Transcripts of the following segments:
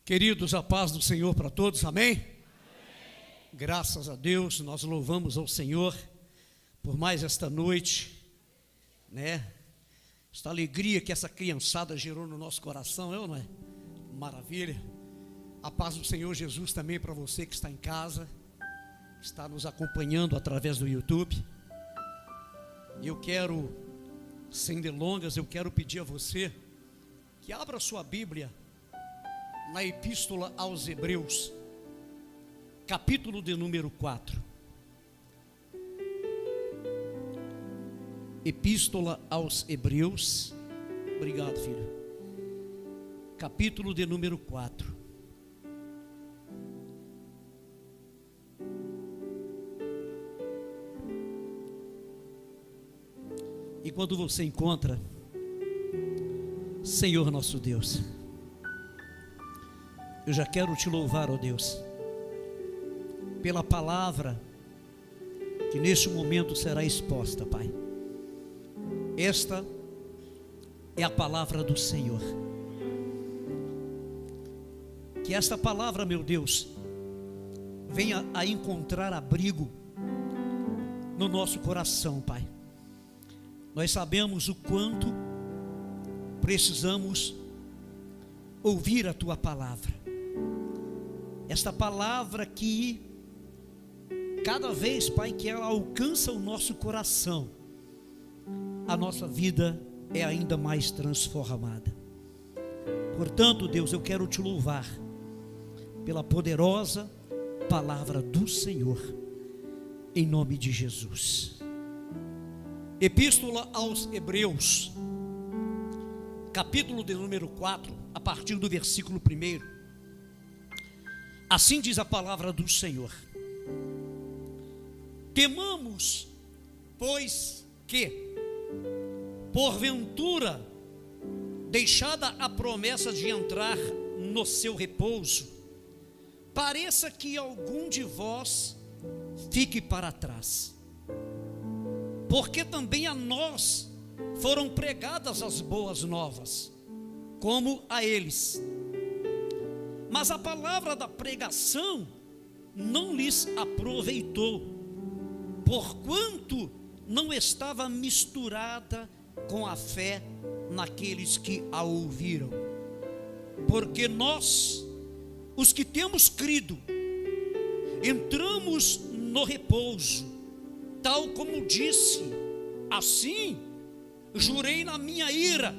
Queridos, a paz do Senhor para todos, amém? Graças a Deus, nós louvamos ao Senhor por mais esta noite, né? Esta alegria que essa criançada gerou no nosso coração, não é? Maravilha. A paz do Senhor Jesus também para você que está em casa, que está nos acompanhando através do YouTube. E eu quero, sem delongas, eu quero pedir a você que abra sua Bíblia na Epístola aos Hebreus, capítulo de número 4. Epístola aos Hebreus, obrigado, filho. Capítulo de número 4. E quando você encontra, Senhor nosso Deus, eu já quero te louvar, ó Deus, pela palavra que neste momento será exposta, Pai. Esta é a palavra do Senhor. Que esta palavra, meu Deus, venha a encontrar abrigo no nosso coração, Pai. Nós sabemos o quanto precisamos ouvir a Tua palavra. Esta palavra que cada vez, Pai, que ela alcança o nosso coração, a nossa vida é ainda mais transformada. Portanto, Deus, eu quero te louvar pela poderosa palavra do Senhor, em nome de Jesus. Epístola aos Hebreus, capítulo de número 4, a partir do versículo 1. Assim diz a palavra do Senhor: temamos, pois que, porventura, deixada a promessa de entrar no seu repouso, pareça que algum de vós fique para trás. Porque também a nós foram pregadas as boas novas, como a eles. Mas a palavra da pregação não lhes aproveitou, porquanto não estava misturada com a fé naqueles que a ouviram. Porque nós, os que temos crido, entramos no repouso, tal como disse: assim jurei na minha ira,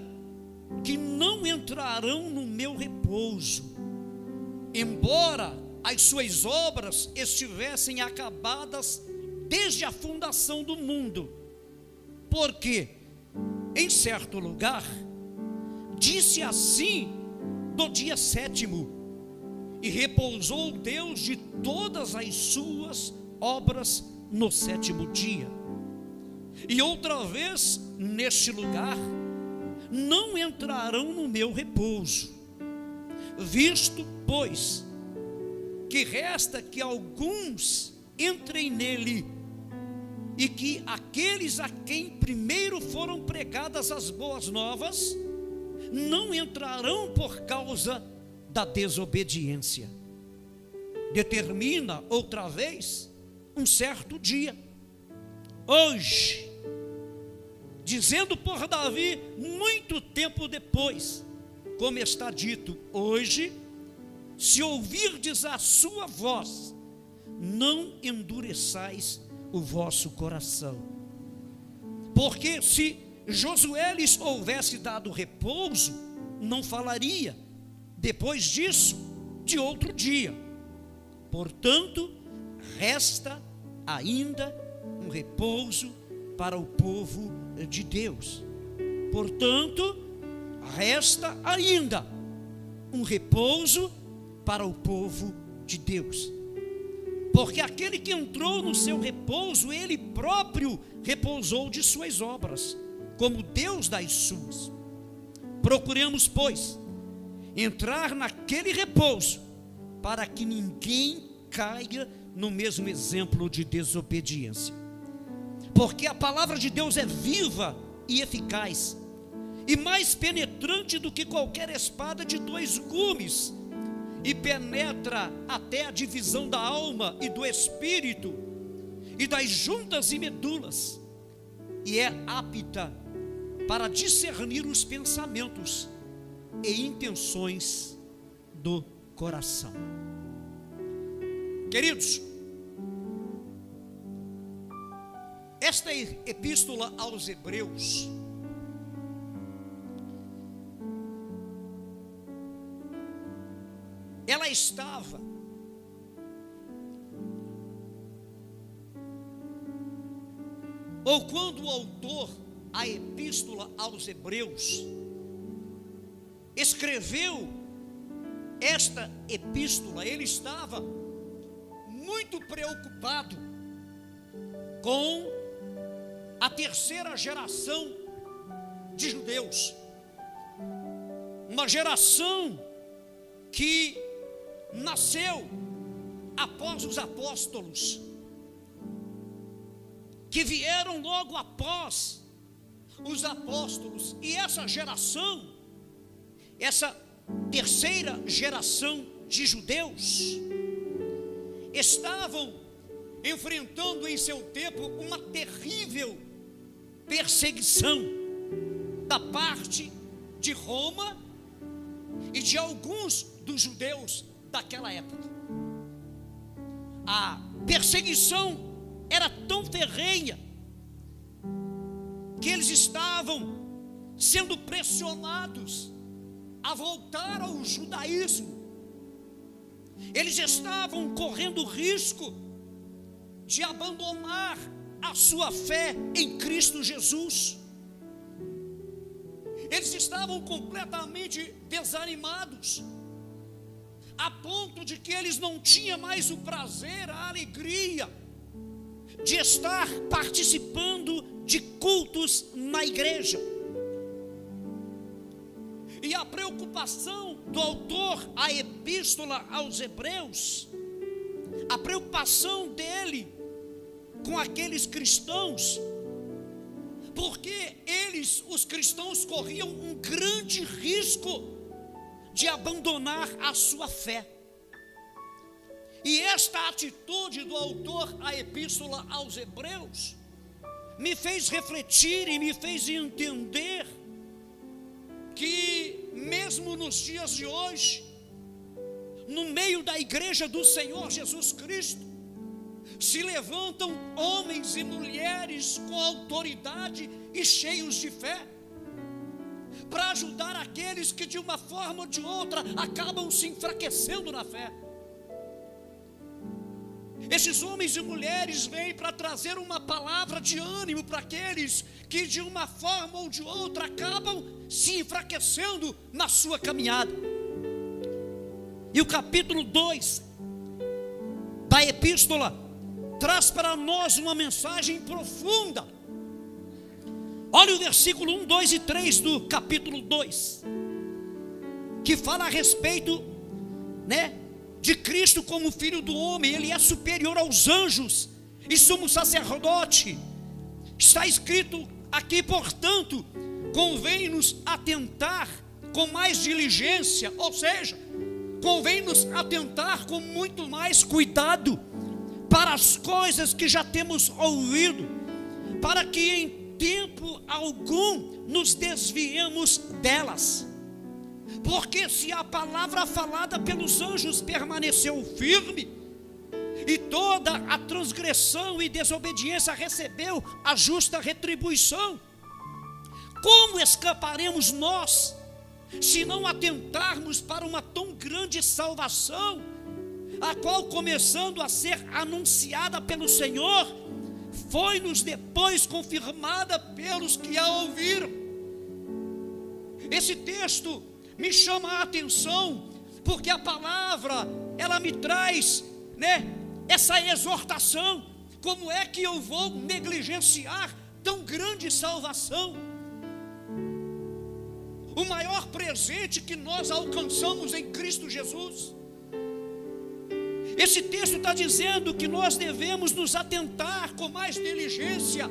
que não entrarão no meu repouso, embora as suas obras estivessem acabadas desde a fundação do mundo. Porque em certo lugar disse assim do dia 7º, e repousou Deus de todas as suas obras no 7º dia. E outra vez neste lugar, não entrarão no meu repouso, visto, pois, que resta que alguns entrem nele, e que aqueles a quem primeiro foram pregadas as boas novas, não entrarão por causa da desobediência. Determina outra vez um certo dia, hoje, dizendo por Davi muito tempo depois, como está dito: hoje, se ouvirdes a sua voz, não endureçais o vosso coração. Porque se Josué lhes houvesse dado repouso, não falaria depois disso de outro dia. Portanto, resta ainda um repouso para o povo de Deus. Portanto, resta ainda um repouso para o povo de Deus. Porque aquele que entrou no seu repouso, ele próprio repousou de suas obras, como Deus das suas. Procuremos, pois, entrar naquele repouso, para que ninguém caia no mesmo exemplo de desobediência. Porque a palavra de Deus é viva e eficaz, e mais penetrante do que qualquer espada de 2 gumes, e penetra até a divisão da alma e do espírito, e das juntas e medulas, e é apta para discernir os pensamentos e intenções do coração. Queridos, esta epístola aos Hebreus ela estava ou quando o autor a epístola aos Hebreus escreveu esta epístola, ele estava muito preocupado com a terceira geração de judeus, uma geração que nasceu após os apóstolos, que vieram logo após os apóstolos, e essa geração, essa terceira geração de judeus, estavam enfrentando em seu tempo uma terrível perseguição da parte de Roma e de alguns dos judeus daquela época. A perseguição era tão ferrenha que eles estavam sendo pressionados a voltar ao judaísmo. Eles estavam correndo risco de abandonar a sua fé em Cristo Jesus. Eles estavam completamente desanimados, a ponto de que eles não tinham mais o prazer, a alegria de estar participando de cultos na igreja. E a preocupação do autor à epístola aos Hebreus, a preocupação dele com aqueles cristãos, porque eles, os cristãos, corriam um grande risco de abandonar a sua fé. E esta atitude do autor à epístola aos Hebreus me fez refletir e me fez entender que mesmo nos dias de hoje, no meio da igreja do Senhor Jesus Cristo, se levantam homens e mulheres com autoridade e cheios de fé, para ajudar aqueles que de uma forma ou de outra acabam se enfraquecendo na fé. Esses homens e mulheres vêm para trazer uma palavra de ânimo para aqueles que de uma forma ou de outra acabam se enfraquecendo na sua caminhada. E o capítulo 2 da epístola traz para nós uma mensagem profunda. Olha o versículo 1, 2 e 3 do capítulo 2, que fala a respeito, de Cristo como Filho do homem. Ele é superior aos anjos e sumo sacerdote. Está escrito aqui, portanto, convém-nos atentar com mais diligência, ou seja, convém-nos atentar com muito mais cuidado para as coisas que já temos ouvido, para que em tempo algum nos desviemos delas. Porque se a palavra falada pelos anjos permaneceu firme, e toda a transgressão e desobediência recebeu a justa retribuição, como escaparemos nós, se não atentarmos para uma tão grande salvação, a qual, começando a ser anunciada pelo Senhor, foi-nos depois confirmada pelos que a ouviram? Esse texto me chama a atenção, porque a palavra, ela me traz, essa exortação. Como é que eu vou negligenciar tão grande salvação? O maior presente que nós alcançamos em Cristo Jesus. Esse texto está dizendo que nós devemos nos atentar com mais diligência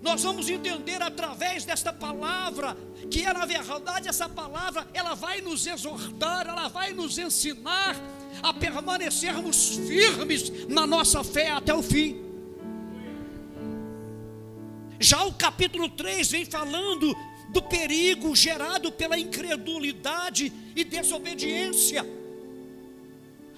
nós vamos entender através desta palavra, que na verdade essa palavra, ela vai nos exortar, ela vai nos ensinar a permanecermos firmes na nossa fé até o fim. Já o capítulo 3 vem falando do perigo gerado pela incredulidade e desobediência.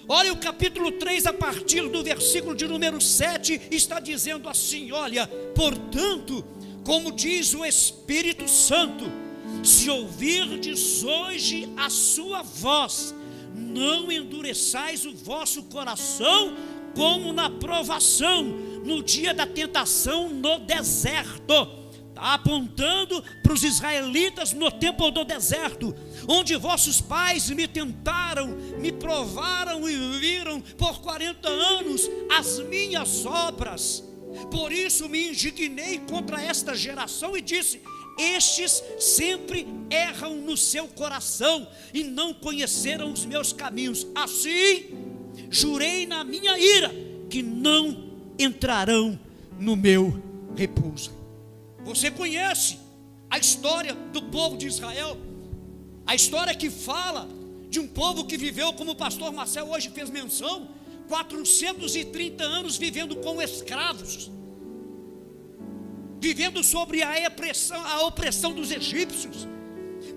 Olha, o capítulo 3, a partir do versículo de número 7, está dizendo assim: olha, portanto, como diz o Espírito Santo, se ouvirdes hoje a sua voz, não endureçais o vosso coração, como na provação, no dia da tentação no deserto. Está apontando para os israelitas no tempo do deserto, onde vossos pais me tentaram, me provaram e viram por 40 anos as minhas obras. Por isso me indignei contra esta geração e disse: estes sempre erram no seu coração e não conheceram os meus caminhos. Assim, jurei na minha ira que não entrarão no meu repouso. Você conhece a história do povo de Israel, a história que fala de um povo que viveu, como o pastor Marcel hoje fez menção, 430 anos vivendo como escravos, vivendo sobre a opressão dos egípcios.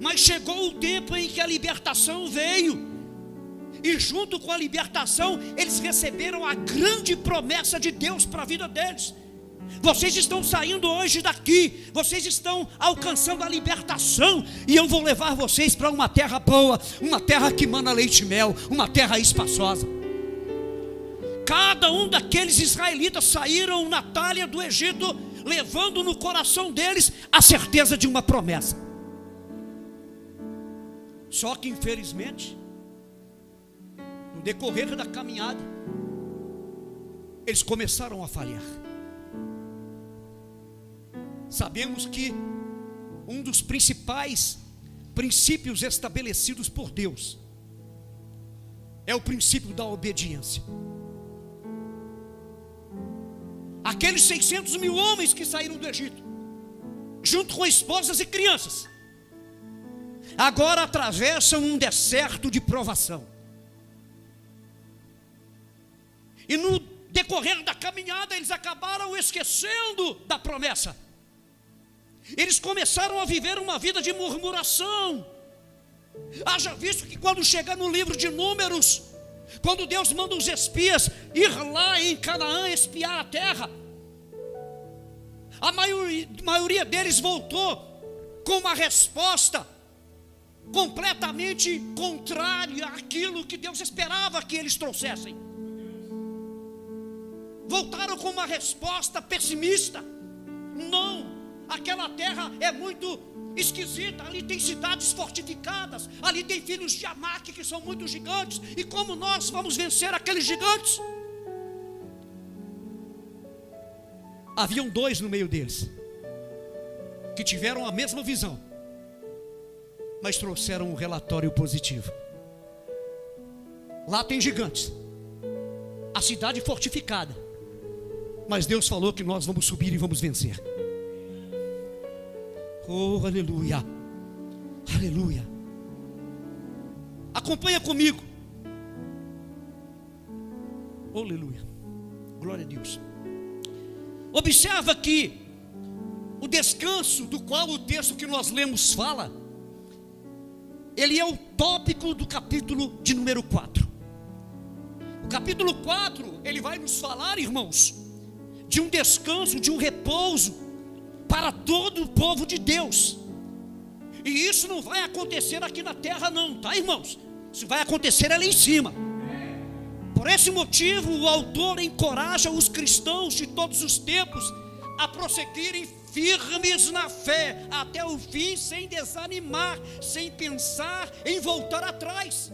Mas chegou o tempo em que a libertação veio, e junto com a libertação eles receberam a grande promessa de Deus para a vida deles. Vocês estão saindo hoje daqui, vocês estão alcançando a libertação, e eu vou levar vocês para uma terra boa, uma terra que mana leite e mel, uma terra espaçosa. Cada um daqueles israelitas saíram na talha do Egito, levando no coração deles a certeza de uma promessa. Só que infelizmente, no decorrer da caminhada, eles começaram a falhar. Sabemos que um dos principais princípios estabelecidos por Deus é o princípio da obediência. Aqueles 600 mil homens que saíram do Egito, junto com esposas e crianças, agora atravessam um deserto de provação. E no decorrer da caminhada eles acabaram esquecendo da promessa. Eles começaram a viver uma vida de murmuração. Haja visto que quando chega no livro de Números, quando Deus manda os espias ir lá em Canaã espiar a terra, a maioria deles voltou com uma resposta completamente contrária àquilo que Deus esperava que eles trouxessem. Voltaram com uma resposta pessimista: não, aquela terra é muito esquisita, ali tem cidades fortificadas, ali tem filhos de Anak que são muito gigantes, e como nós vamos vencer aqueles gigantes? Haviam dois no meio deles que tiveram a mesma visão, mas trouxeram um relatório positivo. Lá tem gigantes, a cidade fortificada, mas Deus falou que nós vamos subir e vamos vencer. Oh, aleluia, aleluia. Acompanha comigo. Oh, aleluia, glória a Deus. Observa que o descanso do qual o texto que nós lemos fala, ele é o tópico do capítulo de número 4. O capítulo 4, ele vai nos falar, irmãos, de um descanso, de um repouso para todo o povo de Deus. E isso não vai acontecer aqui na terra não, tá, irmãos? Isso vai acontecer ali em cima. Por esse motivo, o autor encoraja os cristãos de todos os tempos a prosseguirem firmes na fé até o fim, sem desanimar, sem pensar em voltar atrás.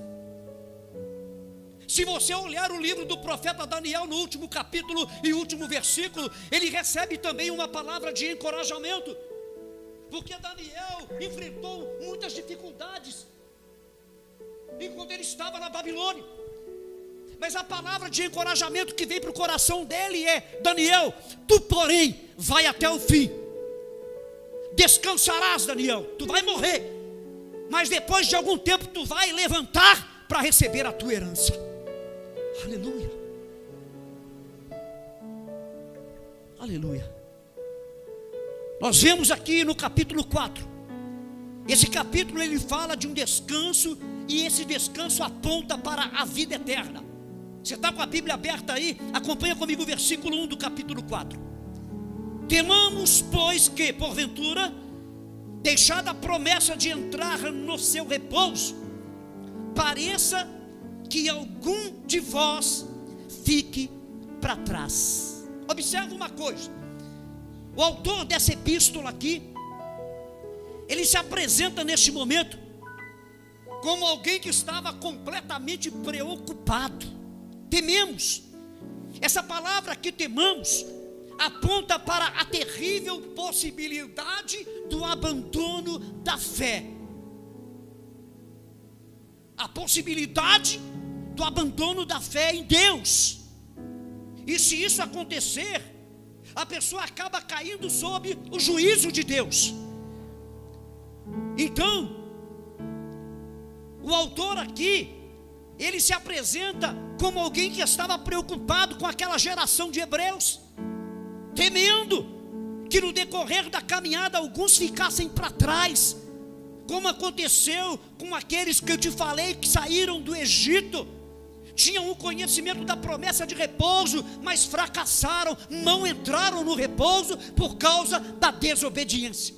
Se você olhar o livro do profeta Daniel, no último capítulo e último versículo, ele recebe também uma palavra de encorajamento, porque Daniel enfrentou muitas dificuldades enquanto ele estava na Babilônia. Mas a palavra de encorajamento que vem para o coração dele é: Daniel, tu porém vai até o fim, descansarás, Daniel, tu vai morrer, mas depois de algum tempo tu vai levantar para receber a tua herança. Aleluia, aleluia. Nós vemos aqui no capítulo 4, esse capítulo ele fala de um descanso, e esse descanso aponta para a vida eterna. Você está com a Bíblia aberta aí? Acompanha comigo o versículo 1 do capítulo 4. Temamos, pois, que porventura, deixada a promessa de entrar no seu repouso, pareça que algum de vós fique para trás. Observe uma coisa, o autor dessa epístola aqui, ele se apresenta neste momento como alguém que estava completamente preocupado. Tememos, essa palavra aqui, temamos, aponta para a terrível possibilidade do abandono da fé. A possibilidade do abandono da fé em Deus. E se isso acontecer, a pessoa acaba caindo sob o juízo de Deus. Então, o autor aqui, ele se apresenta como alguém que estava preocupado com aquela geração de hebreus, temendo que no decorrer da caminhada alguns ficassem para trás, como aconteceu com aqueles que eu te falei que saíram do Egito. Tinham o conhecimento da promessa de repouso, mas fracassaram, não entraram no repouso por causa da desobediência.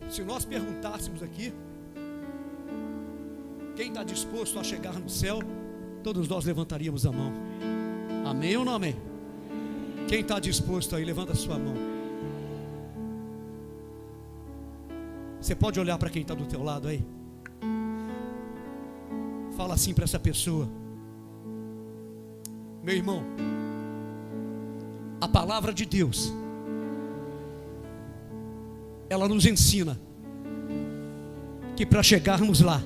Se nós perguntássemos aqui, quem está disposto a chegar no céu, todos nós levantaríamos a mão. Amém ou não amém? Quem está disposto aí, levanta a sua mão. Você pode olhar para quem está do teu lado aí? Fala assim para essa pessoa: meu irmão, a palavra de Deus, ela nos ensina que para chegarmos lá,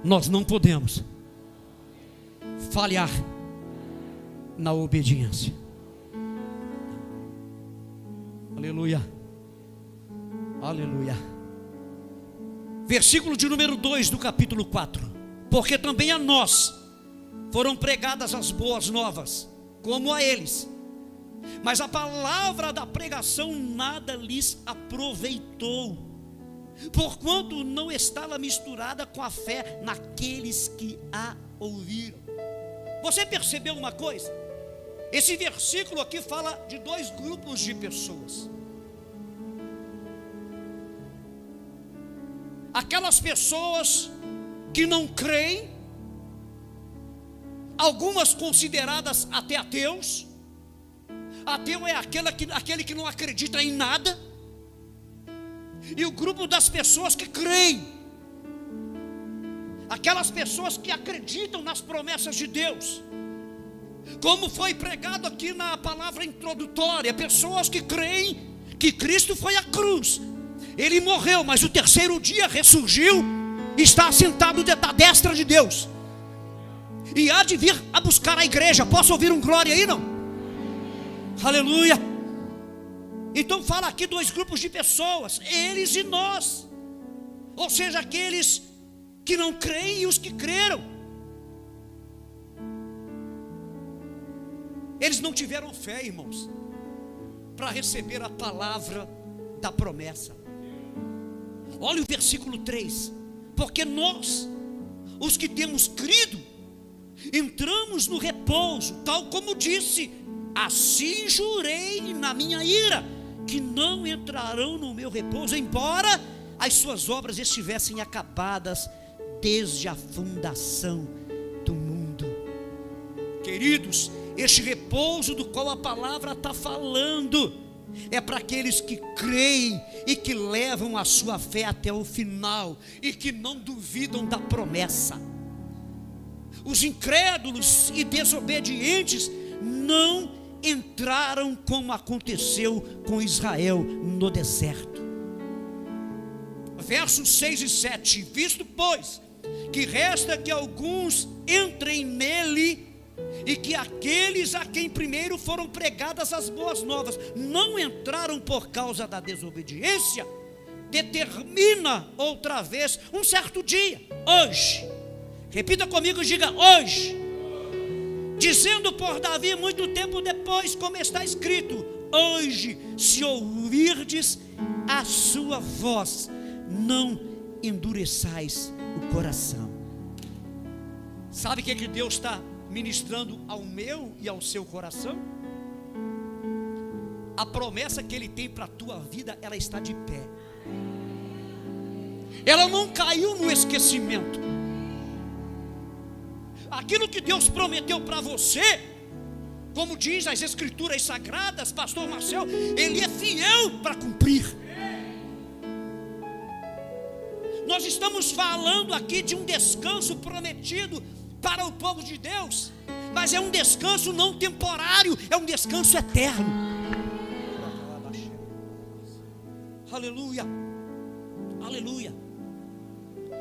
nós não podemos falhar na obediência. Aleluia, aleluia. Versículo de número 2 do capítulo 4. Porque também a nós foram pregadas as boas novas, como a eles, mas a palavra da pregação nada lhes aproveitou, porquanto não estava misturada com a fé naqueles que a ouviram. Você percebeu uma coisa? Esse versículo aqui fala de dois grupos de pessoas. Aquelas pessoas que não creem, algumas consideradas até ateus. Ateu é aquele que não acredita em nada. E o grupo das pessoas que creem, aquelas pessoas que acreditam nas promessas de Deus, como foi pregado aqui na palavra introdutória, pessoas que creem que Cristo foi à cruz, Ele morreu, mas o terceiro dia ressurgiu, está assentado à destra de Deus, e há de vir a buscar a igreja. Posso ouvir um glória aí, não? Aleluia. Então fala aqui dois grupos de pessoas, eles e nós, ou seja, aqueles que não creem e os que creram. Eles não tiveram fé, irmãos, para receber a palavra da promessa. Olha o versículo 3. Porque nós, os que temos crido, entramos no repouso, tal como disse: assim jurei na minha ira, que não entrarão no meu repouso, embora as suas obras estivessem acabadas desde a fundação do mundo. Queridos, este repouso do qual a palavra está falando é para aqueles que creem e que levam a sua fé até o final e que não duvidam da promessa. Os incrédulos e desobedientes não entraram, como aconteceu com Israel no deserto. Versos 6 e 7. Visto, pois, que resta que alguns entrem nele, e que aqueles a quem primeiro foram pregadas as boas novas não entraram por causa da desobediência, determina outra vez um certo dia, hoje, repita comigo, diga hoje, dizendo por Davi muito tempo depois, como está escrito: hoje, se ouvirdes a sua voz, não endureçais o coração. Sabe o que Deus está ministrando ao meu e ao seu coração? A promessa que Ele tem para a tua vida, ela está de pé, ela não caiu no esquecimento. Aquilo que Deus prometeu para você, como diz as escrituras sagradas, pastor Marcel, Ele é fiel para cumprir. Nós estamos falando aqui de um descanso prometido para o povo de Deus, mas é um descanso não temporário, é um descanso eterno. Aleluia, aleluia.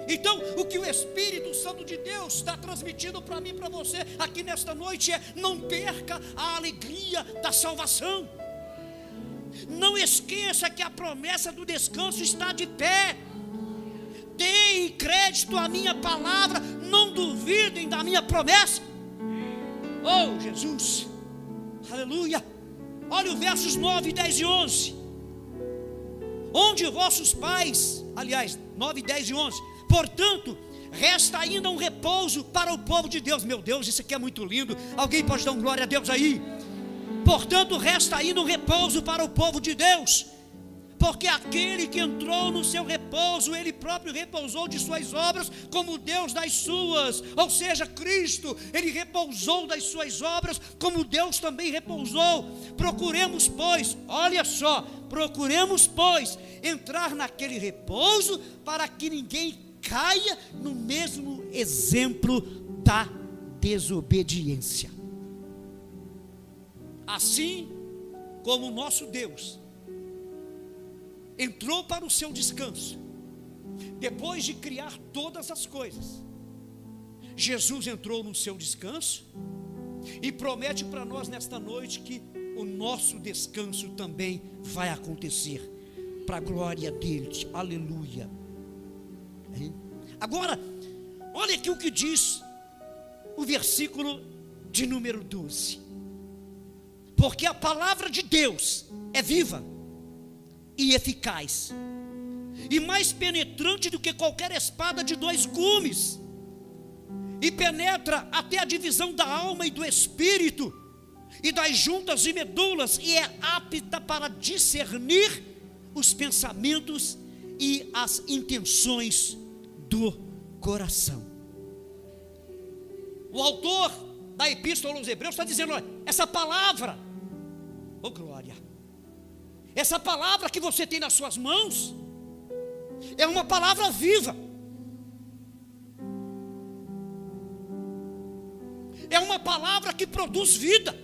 Então, o que o Espírito Santo de Deus está transmitindo para mim e para você aqui nesta noite é: não perca a alegria da salvação. Não esqueça que a promessa do descanso está de pé. Deem crédito à minha palavra, não duvidem da minha promessa. Oh Jesus, aleluia. Olha os versos 9, 10 e 11. Onde vossos pais, aliás, 9, 10 e 11. Portanto, resta ainda um repouso para o povo de Deus. Meu Deus, isso aqui é muito lindo. Alguém pode dar um glória a Deus aí? Portanto, resta ainda um repouso para o povo de Deus, porque aquele que entrou no seu repouso, Ele próprio repousou de suas obras, como Deus das suas. Ou seja, Cristo, Ele repousou das suas obras, como Deus também repousou. Procuremos, pois, olha só, procuremos, pois, entrar naquele repouso, para que ninguém caia no mesmo exemplo da desobediência. Assim como o nosso Deus entrou para o seu descanso, depois de criar todas as coisas, Jesus entrou no seu descanso e promete para nós nesta noite que o nosso descanso também vai acontecer, para a glória dele, aleluia. Agora, olha aqui o que diz o versículo de número 12: porque a palavra de Deus é viva e eficaz, e mais penetrante do que qualquer espada de 2 gumes, e penetra até a divisão da alma e do espírito, e das juntas e medulas, e é apta para discernir os pensamentos e as intenções do coração. O autor da epístola aos Hebreus está dizendo: olha, essa palavra, oh glória, essa palavra que você tem nas suas mãos é uma palavra viva, é uma palavra que produz vida.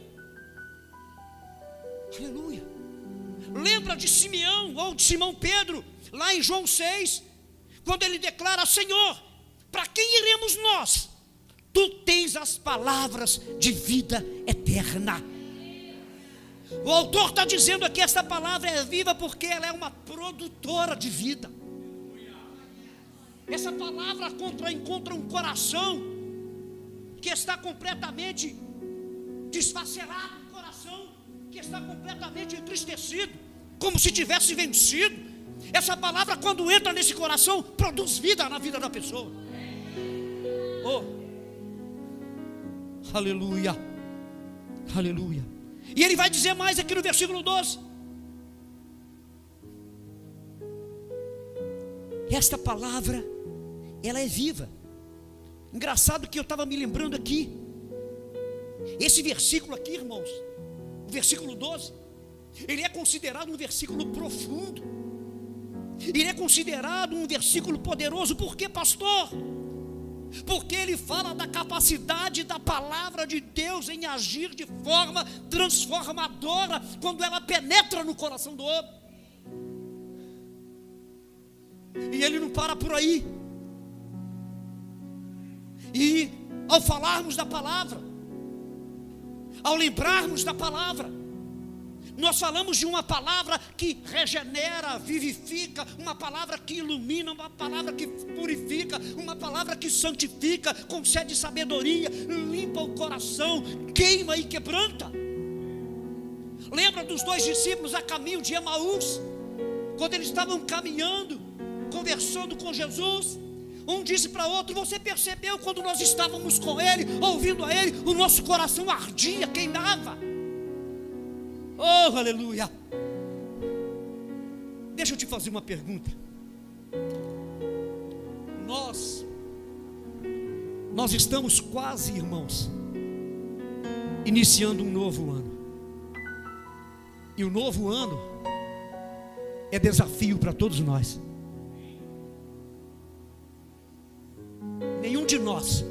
Aleluia. Lembra de Simeão ou de Simão Pedro, lá em João 6, quando ele declara: Senhor, para quem iremos nós? Tu tens as palavras de vida eterna. O autor está dizendo aqui: essa palavra é viva porque ela é uma produtora de vida. Essa palavra encontra um coração que está completamente desfacelado, um coração que está completamente entristecido, como se tivesse vencido. Essa palavra, quando entra nesse coração, produz vida na vida da pessoa. Oh, aleluia, aleluia. E ele vai dizer mais aqui no versículo 12: esta palavra, ela é viva. Engraçado que eu estava me lembrando aqui, esse versículo aqui, irmãos, o versículo 12, ele é considerado um versículo profundo, ele é considerado um versículo poderoso. Por quê, pastor? Porque ele fala da capacidade da palavra de Deus em agir de forma transformadora, quando ela penetra no coração do homem. E ele não para por aí. E ao falarmos da palavra, ao lembrarmos da palavra, nós falamos de uma palavra que regenera, vivifica, uma palavra que ilumina, uma palavra que purifica, uma palavra que santifica, concede sabedoria, limpa o coração, queima e quebranta. Lembra dos 2 discípulos a caminho de Emaús, quando eles estavam caminhando, conversando com Jesus? Um disse para o outro: você percebeu quando nós estávamos com ele, ouvindo a ele, o nosso coração ardia, queimava. Oh, aleluia. Deixa eu te fazer uma pergunta. Nós estamos quase, irmãos, iniciando um novo ano. E o novo ano é desafio para todos nós. Nenhum de nós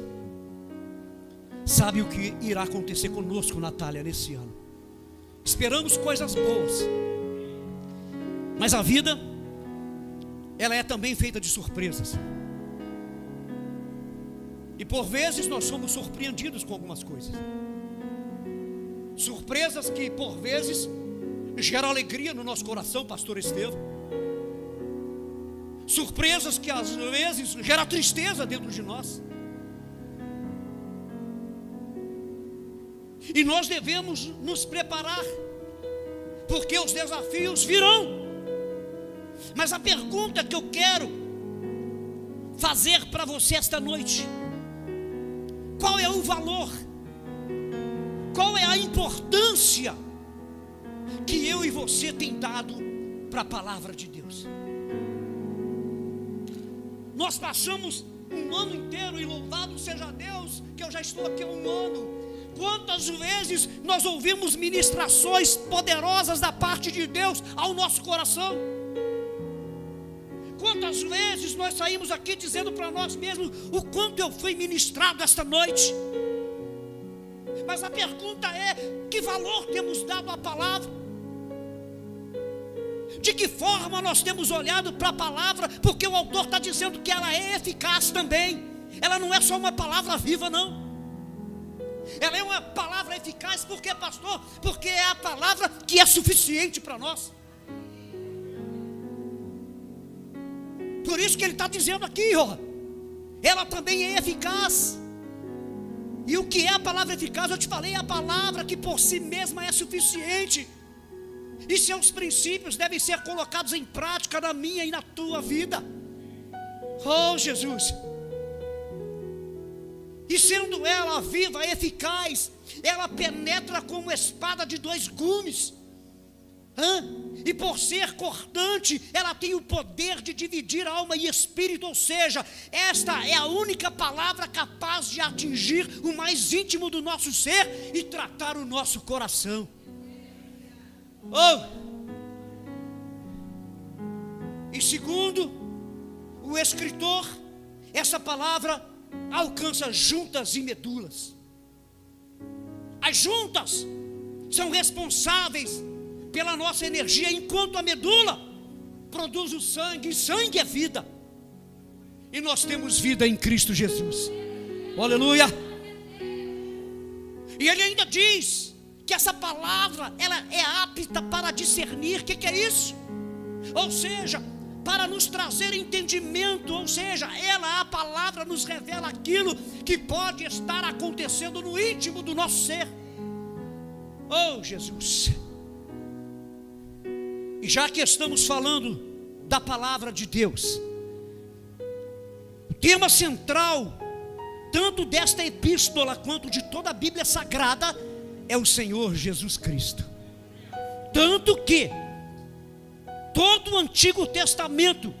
sabe o que irá acontecer conosco, Natália, nesse ano. Esperamos coisas boas, mas a vida, ela é também feita de surpresas. E por vezes nós somos surpreendidos com algumas coisas. Surpresas que por vezes geram alegria no nosso coração, pastor Estevão. Surpresas que às vezes geram tristeza dentro de nós. E nós devemos nos preparar, porque os desafios virão. Mas a pergunta que eu quero fazer para você esta noite: qual é o valor, qual é a importância que eu e você tem dado para a palavra de Deus? Nós passamos um ano inteiro, e louvado seja Deus que eu já estou aqui há um ano. Quantas vezes nós ouvimos ministrações poderosas da parte de Deus ao nosso coração? Quantas vezes nós saímos aqui dizendo para nós mesmos o quanto eu fui ministrado esta noite? Mas a pergunta é: que valor temos dado à palavra? De que forma nós temos olhado para a palavra? Porque o autor está dizendo que ela é eficaz também. Ela não é só uma palavra viva, não. Ela é uma palavra eficaz. Por quê, pastor? Porque é a palavra que é suficiente para nós. Por isso que ele está dizendo aqui, ó, ela também é eficaz. E o que é a palavra eficaz? Eu te falei, é a palavra que por si mesma é suficiente. E seus princípios devem ser colocados em prática na minha e na tua vida. Oh, Jesus! E sendo ela viva, eficaz, ela penetra como espada de 2 gumes. E por ser cortante, ela tem o poder de dividir alma e espírito. Ou seja, esta é a única palavra capaz de atingir o mais íntimo do nosso ser e tratar o nosso coração. E segundo o escritor, essa palavra alcança juntas e medulas. As juntas são responsáveis pela nossa energia, enquanto a medula produz o sangue, e sangue é vida. E nós temos vida em Cristo Jesus. Aleluia! E ele ainda diz que essa palavra, ela é apta para discernir. O que é isso? Ou seja, para nos trazer entendimento. Ou seja, ela, a palavra, nos revela aquilo que pode estar acontecendo no íntimo do nosso ser. Oh, Jesus! E já que estamos falando da palavra de Deus, o tema central, tanto desta epístola quanto de toda a Bíblia Sagrada, é o Senhor Jesus Cristo. Tanto que todo o Antigo Testamento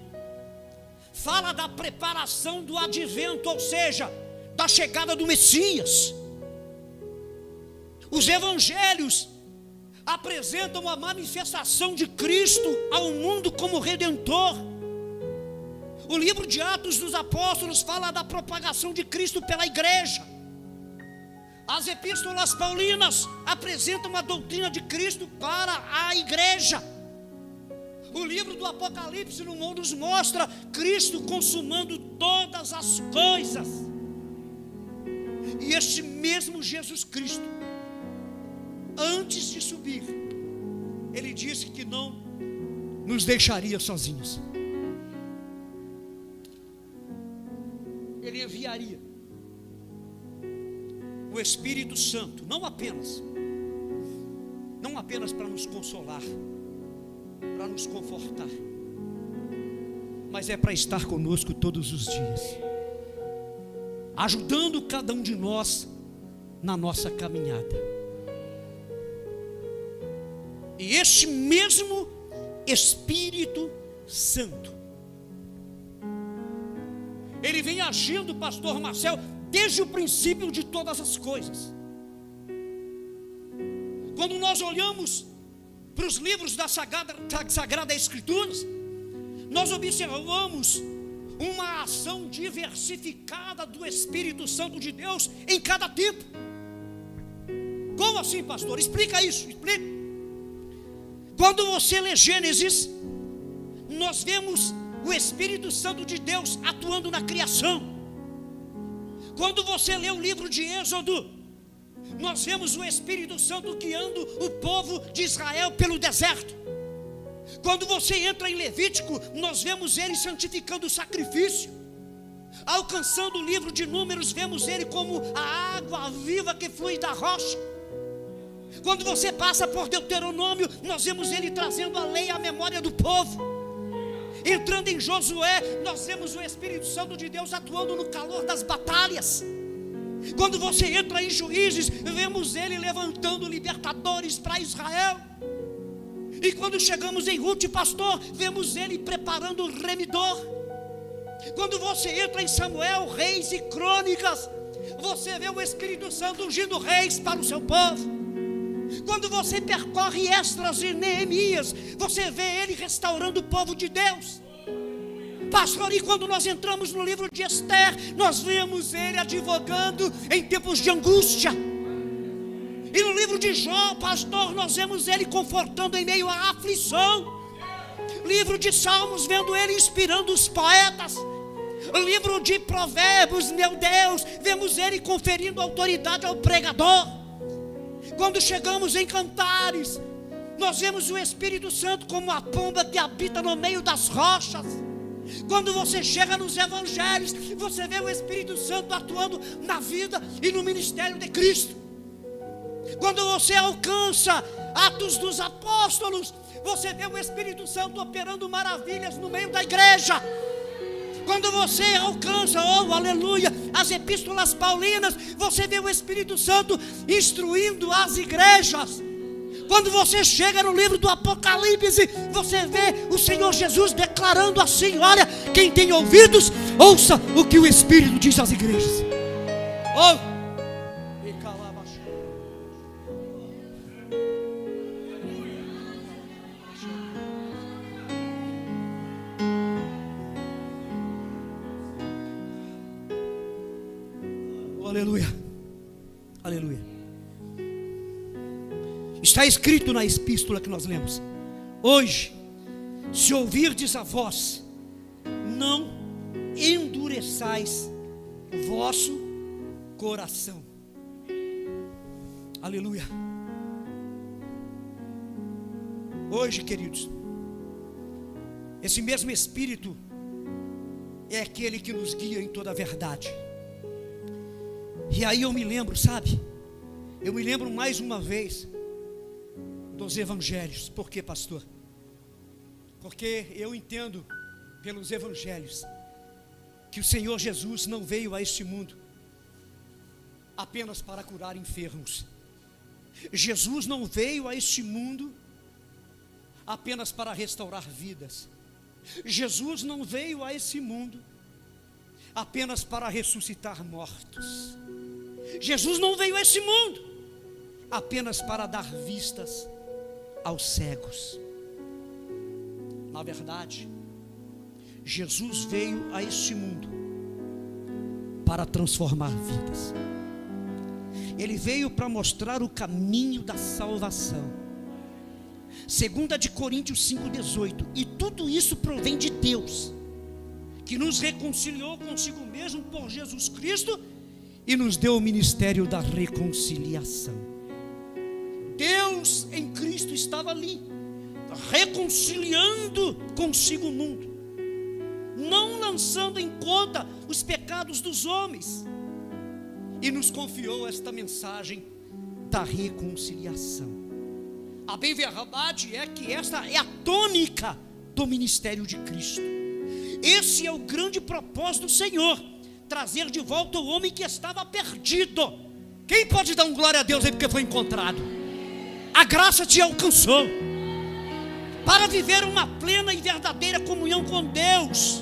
fala da preparação do advento, ou seja, da chegada do Messias. Os evangelhos apresentam a manifestação de Cristo ao mundo como Redentor. O livro de Atos dos Apóstolos fala da propagação de Cristo pela igreja. As epístolas paulinas apresentam a doutrina de Cristo para a igreja. O livro do Apocalipse nos mostra Cristo consumando todas as coisas. E este mesmo Jesus Cristo, antes de subir, Ele disse que não nos deixaria sozinhos. Ele enviaria o Espírito Santo, não apenas para nos consolar, para nos confortar, mas é para estar conosco todos os dias, ajudando cada um de nós na nossa caminhada. E este mesmo Espírito Santo, ele vem agindo, pastor Marcel, desde o princípio de todas as coisas. Quando nós olhamos para os livros da Sagrada Escritura, nós observamos uma ação diversificada do Espírito Santo de Deus em cada tipo. Como assim, pastor? Explica isso, explica. Quando você lê Gênesis, nós vemos o Espírito Santo de Deus atuando na criação. Quando você lê o livro de Êxodo, nós vemos o Espírito Santo guiando o povo de Israel pelo deserto. Quando você entra em Levítico, nós vemos ele santificando o sacrifício. Alcançando o livro de Números, vemos ele como a água viva que flui da rocha. Quando você passa por Deuteronômio, nós vemos ele trazendo a lei à memória do povo. Entrando em Josué, nós vemos o Espírito Santo de Deus atuando no calor das batalhas. Quando você entra em Juízes, vemos ele levantando libertadores para Israel. E quando chegamos em Ruth, pastor, vemos ele preparando o remidor. Quando você entra em Samuel, Reis e Crônicas, você vê o Espírito Santo ungindo reis para o seu povo. Quando você percorre Esdras e Neemias, você vê ele restaurando o povo de Deus. Pastor, e quando nós entramos no livro de Esther, nós vemos ele advogando em tempos de angústia. E no livro de Jó, pastor, nós vemos ele confortando em meio à aflição. Livro de Salmos, vendo ele inspirando os poetas. Livro de Provérbios, meu Deus, vemos ele conferindo autoridade ao pregador. Quando chegamos em Cantares, nós vemos o Espírito Santo como a pomba que habita no meio das rochas. Quando você chega nos evangelhos, você vê o Espírito Santo atuando na vida e no ministério de Cristo. Quando você alcança Atos dos Apóstolos, você vê o Espírito Santo operando maravilhas no meio da igreja. Quando você alcança, oh aleluia, as epístolas paulinas, você vê o Espírito Santo instruindo as igrejas. Quando você chega no livro do Apocalipse, você vê o Senhor Jesus declarando assim: olha, quem tem ouvidos, ouça o que o Espírito diz às igrejas. Oh! Aleluia, aleluia. Está escrito na epístola que nós lemos: hoje, se ouvirdes a voz, não endureçais o vosso coração. Aleluia. Hoje, queridos, esse mesmo Espírito é aquele que nos guia em toda a verdade. E aí eu me lembro, sabe? Eu me lembro mais uma vez dos evangelhos. Por quê, pastor? Porque eu entendo pelos evangelhos que o Senhor Jesus não veio a este mundo apenas para curar enfermos. Jesus não veio a este mundo apenas para restaurar vidas. Jesus não veio a esse mundo apenas para ressuscitar mortos. Jesus não veio a esse mundo apenas para dar vistas aos cegos. Na verdade, Jesus veio a este mundo para transformar vidas. Ele veio para mostrar o caminho da salvação. 2 Coríntios 5,18. E tudo isso provém de Deus, que nos reconciliou consigo mesmo por Jesus Cristo e nos deu o ministério da reconciliação. Deus em Cristo estava ali, reconciliando consigo o mundo, não lançando em conta os pecados dos homens, e nos confiou esta mensagem da reconciliação. A bem verdade é que esta é a tônica do ministério de Cristo. Esse é o grande propósito do Senhor, trazer de volta o homem que estava perdido. Quem pode dar um glória a Deus aí porque foi encontrado? A graça te alcançou para viver uma plena e verdadeira comunhão com Deus.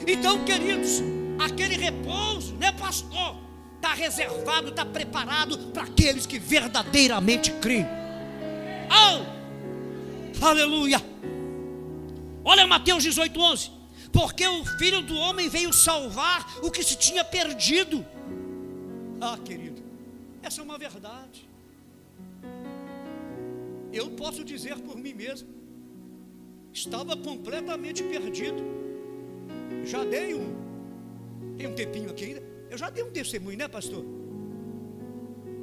Então, queridos, aquele repouso, né, pastor, está reservado, está preparado para aqueles que verdadeiramente creem. Aleluia. Olha Mateus 18:11. Porque o Filho do Homem veio salvar o que se tinha perdido. Querido, essa é uma verdade. Eu posso dizer por mim mesmo, estava completamente perdido. Já dei tem um tempinho aqui ainda, eu já dei um testemunho, né, pastor?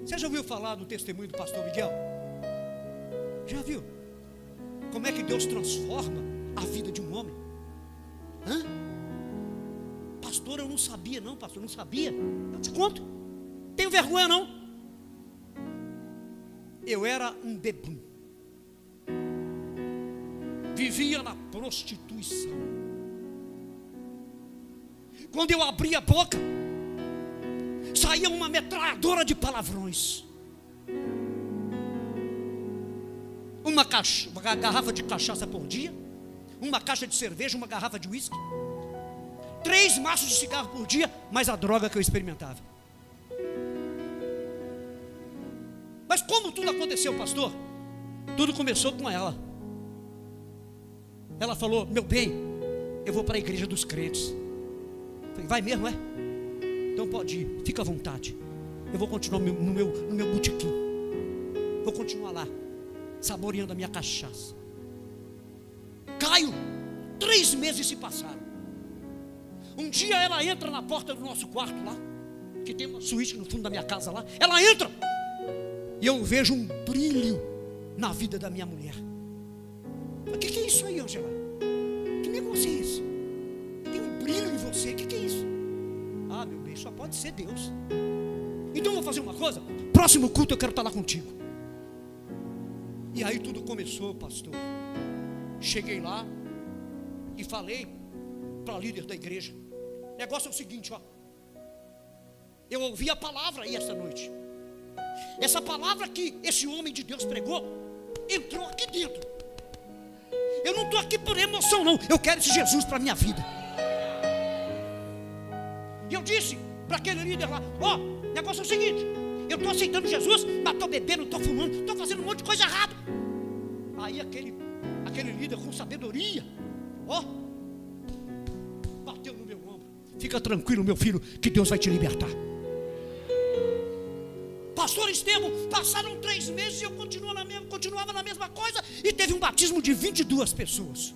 Você já ouviu falar do testemunho do pastor Miguel? Já viu? Como é que Deus transforma a vida de um homem? Pastor, eu não sabia não, pastor, não sabia. Eu te conto, tenho vergonha não. Eu era um bebum, vivia na prostituição. Quando eu abria a boca, saía uma metralhadora de palavrões. Uma garrafa de cachaça por dia, uma caixa de cerveja, uma garrafa de uísque, 3 maços de cigarro por dia, mais a droga que eu experimentava. Mas como tudo aconteceu, pastor? Tudo começou com ela. Ela falou: meu bem, eu vou para a igreja dos crentes. Eu falei: vai mesmo, é? Então pode ir, fica à vontade. Eu vou continuar no meu botequim. Vou continuar lá, saboreando a minha cachaça. Caio, 3 meses se passaram. Um dia ela entra na porta do nosso quarto lá, que tem uma suíte no fundo da minha casa lá. Ela entra e eu vejo um brilho na vida da minha mulher. O que é isso aí, Angela? Que negócio é esse? Tem um brilho em você, o que é isso? Meu bem, só pode ser Deus. Então vou fazer uma coisa, próximo culto eu quero estar lá contigo. E aí tudo começou, pastor. Cheguei lá e falei para a líder da igreja: o negócio é o seguinte, eu ouvi a palavra aí esta noite. Essa palavra que esse homem de Deus pregou entrou aqui dentro. Eu não estou aqui por emoção não, eu quero esse Jesus para a minha vida. E eu disse para aquele líder lá: o negócio é o seguinte, eu estou aceitando Jesus, mas estou bebendo, estou fumando, estou fazendo um monte de coisa errada. Aí aquele líder com sabedoria, bateu no meu ombro: fica tranquilo, meu filho, que Deus vai te libertar. Pastor Estevão, passaram 3 meses e eu continuava na mesma coisa, e teve um batismo de 22 pessoas.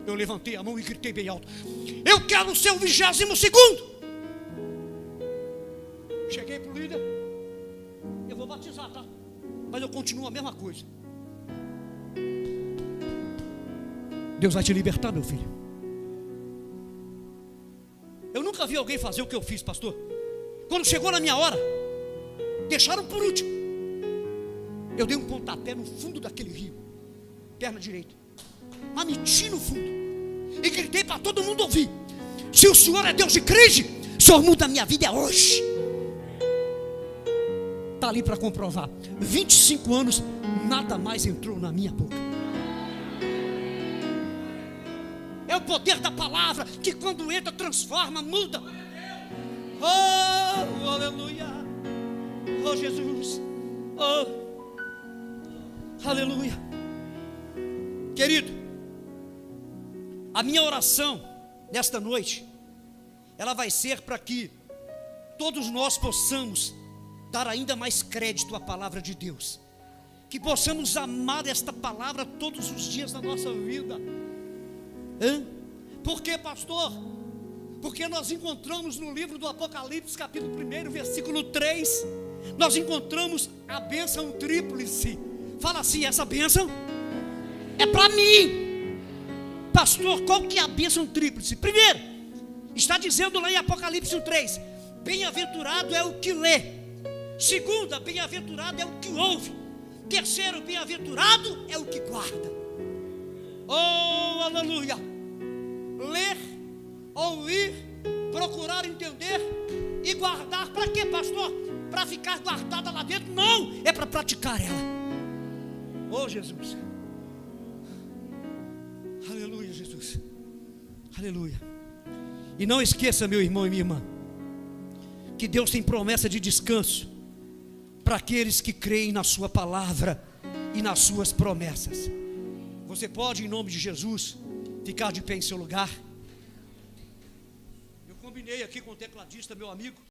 Eu levantei a mão e gritei bem alto: eu quero ser o 22º. Cheguei para o líder: eu vou batizar, tá? Mas eu continuo a mesma coisa. Deus vai te libertar, meu filho. Eu nunca vi alguém fazer o que eu fiz, pastor. Quando chegou na minha hora, deixaram por último. Eu dei um pontapé no fundo daquele rio, perna direita, mas meti no fundo, e gritei para todo mundo ouvir: se o Senhor é Deus de crise, o Senhor muda a minha vida é hoje. Está ali para comprovar. 25 anos, nada mais entrou na minha boca. É o poder da palavra que quando entra transforma, muda. Oh, aleluia. Oh, Jesus. Oh, aleluia. Querido, a minha oração nesta noite, ela vai ser para que todos nós possamos dar ainda mais crédito à palavra de Deus, que possamos amar esta palavra todos os dias da nossa vida. Por quê, pastor? Porque nós encontramos no livro do Apocalipse, capítulo 1, versículo 3, nós encontramos a bênção tríplice. Fala assim: essa bênção é para mim. Pastor, qual que é a bênção tríplice? Primeiro, está dizendo lá em Apocalipse 3, bem-aventurado é o que lê. Segunda, bem-aventurado é o que ouve. Terceiro, bem-aventurado é o que guarda. Oh, aleluia! Ler, ouvir, procurar entender e guardar. Para quê, pastor? Para ficar guardada lá dentro? Não, é para praticar ela. Oh, Jesus! Aleluia, Jesus! Aleluia! E não esqueça, meu irmão e minha irmã, que Deus tem promessa de descanso para aqueles que creem na sua palavra e nas suas promessas. Você pode, em nome de Jesus, ficar de pé em seu lugar. Eu combinei aqui com o tecladista, meu amigo.